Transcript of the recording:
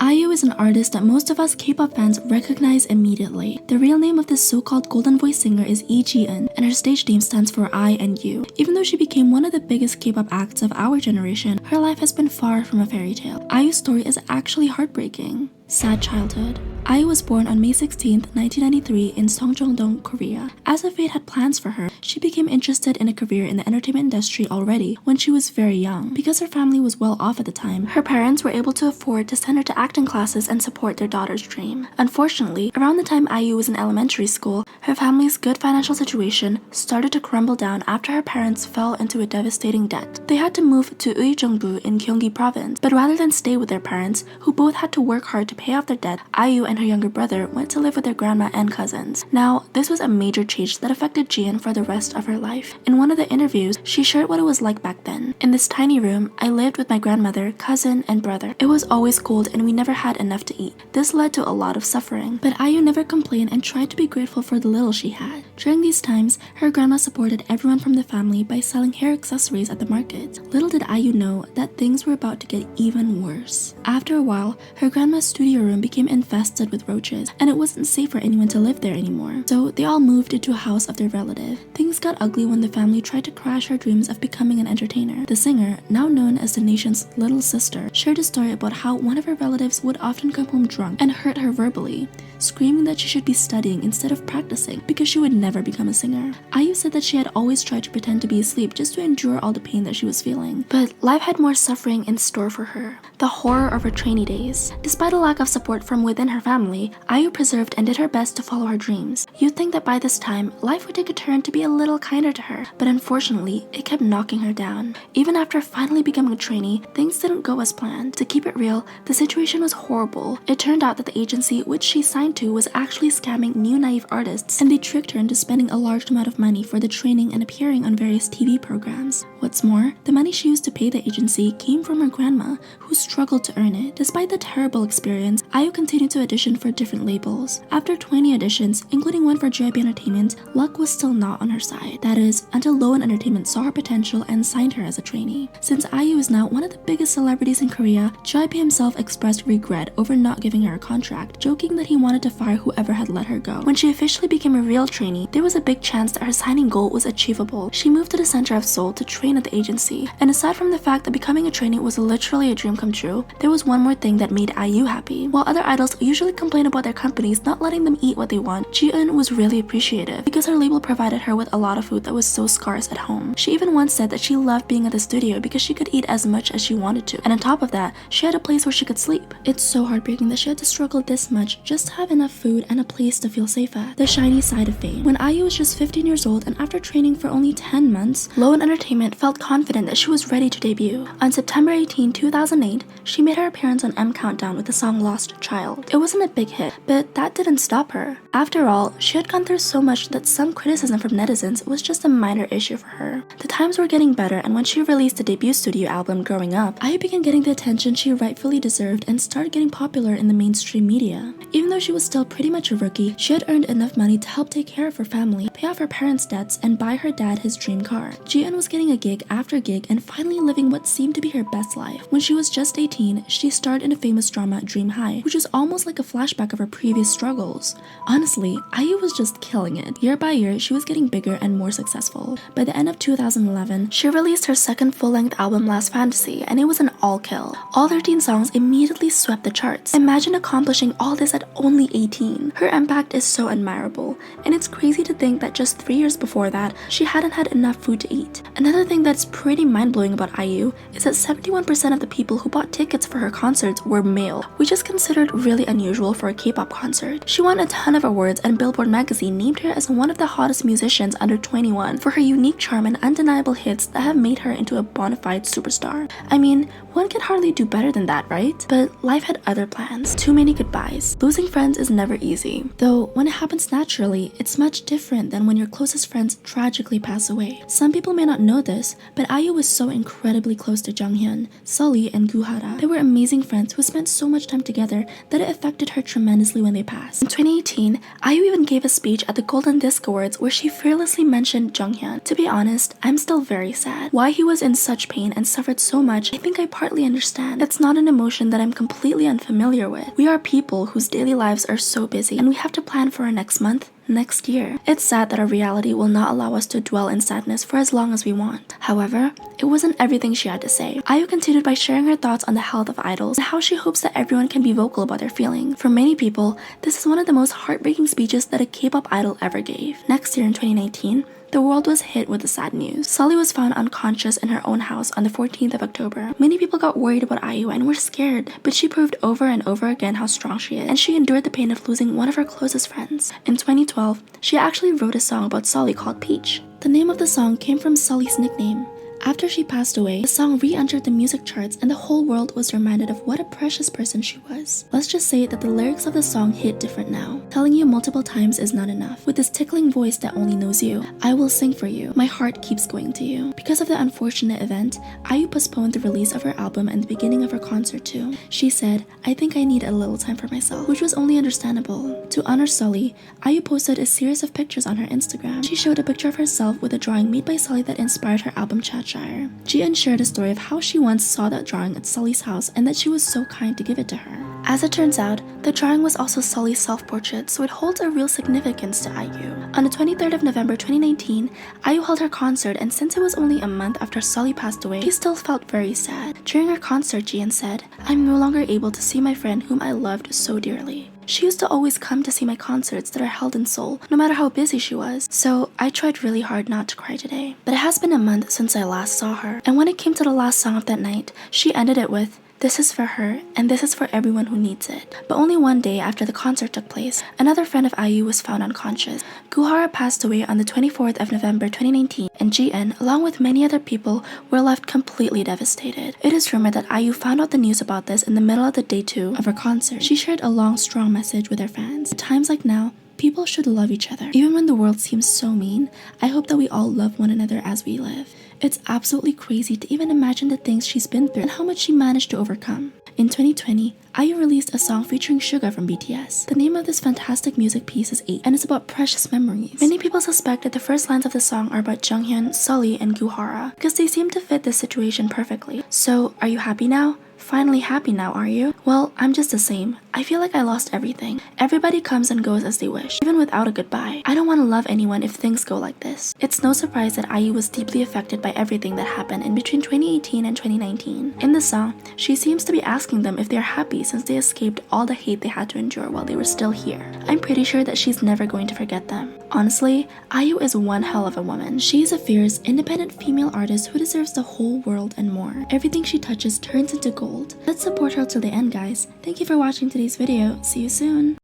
IU is an artist that most of us K-pop fans recognize immediately. The real name of this so-called golden voice singer is Lee Ji-eun, and her stage name stands for I and You. Even though she became one of the biggest K-pop acts of our generation, her life has been far from a fairy tale. IU's story is actually heartbreaking. Sad childhood. IU was born on May 16, 1993 in Seongjeong-dong, Korea. As if fate had plans for her, she became interested in a career in the entertainment industry already when she was very young. Because her family was well off at the time, her parents were able to afford to send her to acting classes and support their daughter's dream. Unfortunately, around the time IU was in elementary school, her family's good financial situation started to crumble down after her parents fell into a devastating debt. They had to move to Uijeongbu in Gyeonggi province, but rather than stay with their parents, who both had to work hard to pay off their debt, IU and her younger brother went to live with their grandma and cousins. Now, this was a major change that affected Jian for the rest of her life. In one of the interviews, she shared what it was like back then. In this tiny room, I lived with my grandmother, cousin, and brother. It was always cold and we never had enough to eat. This led to a lot of suffering, but IU never complained and tried to be grateful for the little she had. During these times, her grandma supported everyone from the family by selling hair accessories at the market. Little did IU know that things were about to get even worse. After a while, her grandma's studio room became infested with roaches, and it wasn't safe for anyone to live there anymore. So they all moved into a house of their relative. Things got ugly when the family tried to crash her dreams of becoming an entertainer. The singer, now known as the nation's little sister, shared a story about how one of her relatives would often come home drunk and hurt her verbally, screaming that she should be studying instead of practicing because she would never become a singer. IU said that she had always tried to pretend to be asleep just to endure all the pain that she was feeling. But life had more suffering in store for her. The horror of her trainee days. Despite a lack of support from within her family, IU persevered and did her best to follow her dreams. You'd think that by this time, life would take a turn to be a little kinder to her, but unfortunately, it kept knocking her down. Even after finally becoming a trainee, things didn't go as planned. To keep it real, the situation was horrible. It turned out that the agency which she signed to was actually scamming new naive artists, and they tricked her into spending a large amount of money for the training and appearing on various TV programs. What's more, the money she used to pay the agency came from her grandma, who struggled to earn it. Despite the terrible experience, IU continued to audition for different labels. After 20 auditions, including one for JYP Entertainment, luck was still not on her side. That is, until Loan Entertainment saw her potential and signed her as a trainee. Since IU is now one of the biggest celebrities in Korea, JYP himself expressed regret over not giving her a contract, joking that he wanted to fire whoever had let her go. When she officially became a real trainee, there was a big chance that her signing goal was achievable. She moved to the center of Seoul to train at the agency, and aside from the fact that becoming a trainee was literally a dream come true, there was one more thing that made IU happy. While other idols usually complain about their companies not letting them eat what they want, Ji-eun was really appreciative because her label provided her with a lot of food that was so scarce at home. She even once said that she loved being at the studio because she could eat as much as she wanted to, and on top of that, she had a place where she could sleep. It's so heartbreaking that she had to struggle this much just to have enough food and a place to feel safe at. The shiny side of fame. When IU was just 15 years old and after training for only 10 months, Loan Entertainment felt confident that she was ready to debut. On September 18, 2008, she made her appearance on M Countdown with the song Lost Child. It wasn't a big hit, but that didn't stop her. After all, she had gone through so much that some criticism from netizens was just a minor issue for her. The times were getting better, and when she released the debut studio album Growing Up, IU began getting the attention she rightfully deserved and started getting popular in the mainstream media. Even though she was still pretty much a rookie, she had earned enough money to help take care of her family, pay off her parents' debts, and buy her dad his dream car. Ji-eun was getting a gig after gig and finally living what seemed to be her best life. When she was just 18, she starred in a famous drama Dream High, which was almost like a flashback of her previous struggles. Honestly, IU was just killing it. Year by year, she was getting bigger and more successful. By the end of 2011, she released her second full-length album Last Fantasy, and it was an all-kill. All 13 songs immediately swept the charts. Imagine accomplishing all this at only 18. Her impact is so admirable, and it's crazy to think that just 3 years before that, she hadn't had enough food to eat. Another thing that's pretty mind-blowing about IU is that 71% of the people who bought tickets for her concerts were male, which is considered really unusual for a K-pop concert. She won a ton of awards, and Billboard magazine named her as one of the hottest musicians under 21 for her unique charm and undeniable hits that have made her into a bona fide superstar. I mean, one can hardly do better than that, right? But life had other plans. Too many goodbyes. Losing friends is never easy. Though, when it happens naturally, it's much different than when your closest friends tragically pass away. Some people may not know this, this, but IU was so incredibly close to Jonghyun, Sully, and Guhara. They were amazing friends who spent so much time together that it affected her tremendously when they passed. In 2018, IU even gave a speech at the Golden Disc Awards where she fearlessly mentioned Jonghyun. To be honest, I'm still very sad. Why he was in such pain and suffered so much, I think I partly understand. It's not an emotion that I'm completely unfamiliar with. We are people whose daily lives are so busy, and we have to plan for our next month, next year. It's sad that our reality will not allow us to dwell in sadness for as long as we want. However, it wasn't everything she had to say. IU continued by sharing her thoughts on the health of idols and how she hopes that everyone can be vocal about their feelings. For many people, this is one of the most heartbreaking speeches that a K-pop idol ever gave. Next year in 2019, the world was hit with the sad news. Sully was found unconscious in her own house on the 14th of October. Many people got worried about IU and were scared, but she proved over and over again how strong she is, and she endured the pain of losing one of her closest friends. In 2012, she actually wrote a song about Sully called Peach. The name of the song came from Sully's nickname. After she passed away, the song re-entered the music charts and the whole world was reminded of what a precious person she was. Let's just say that the lyrics of the song hit different now. Telling you multiple times is not enough. With this tickling voice that only knows you, I will sing for you. My heart keeps going to you. Because of the unfortunate event, IU postponed the release of her album and the beginning of her concert too. She said, "I think I need a little time for myself," which was only understandable. To honor Sully, IU posted a series of pictures on her Instagram. She showed a picture of herself with a drawing made by Sully that inspired her album Chat. Ji-eun shared a story of how she once saw that drawing at Sully's house and that she was so kind to give it to her. As it turns out, the drawing was also Sully's self-portrait, so it holds a real significance to IU. On the 23rd of November 2019, IU held her concert, and since it was only a month after Sully passed away, she still felt very sad. During her concert, Ji-eun said, "I'm no longer able to see my friend whom I loved so dearly. She used to always come to see my concerts that are held in Seoul, no matter how busy she was, so I tried really hard not to cry today. But it has been a month since I last saw her." And when it came to the last song of that night, she ended it with, "This is for her, and this is for everyone who needs it." But only one day after the concert took place, another friend of IU was found unconscious. Guhara passed away on the 24th of November 2019, and Ji-eun, along with many other people, were left completely devastated. It is rumored that IU found out the news about this in the middle of the day 2 of her concert. She shared a long, strong message with her fans. At times like now, people should love each other. Even when the world seems so mean, I hope that we all love one another as we live. It's absolutely crazy to even imagine the things she's been through and how much she managed to overcome. In 2020, IU released a song featuring Suga from BTS. The name of this fantastic music piece is 8, and it's about precious memories. Many people suspect that the first lines of the song are about Jonghyun, Sully, and Guhara because they seem to fit this situation perfectly. So, are you happy now? Finally happy now, are you? Well, I'm just the same. I feel like I lost everything. Everybody comes and goes as they wish, even without a goodbye. I don't want to love anyone if things go like this. It's no surprise that IU was deeply affected by everything that happened in between 2018 and 2019. In the song, she seems to be asking them if they're happy since they escaped all the hate they had to endure while they were still here. I'm pretty sure that she's never going to forget them. Honestly, IU is one hell of a woman. She is a fierce, independent female artist who deserves the whole world and more. Everything she touches turns into gold. Let's support her till the end, guys. Thank you for watching today's video. See you soon.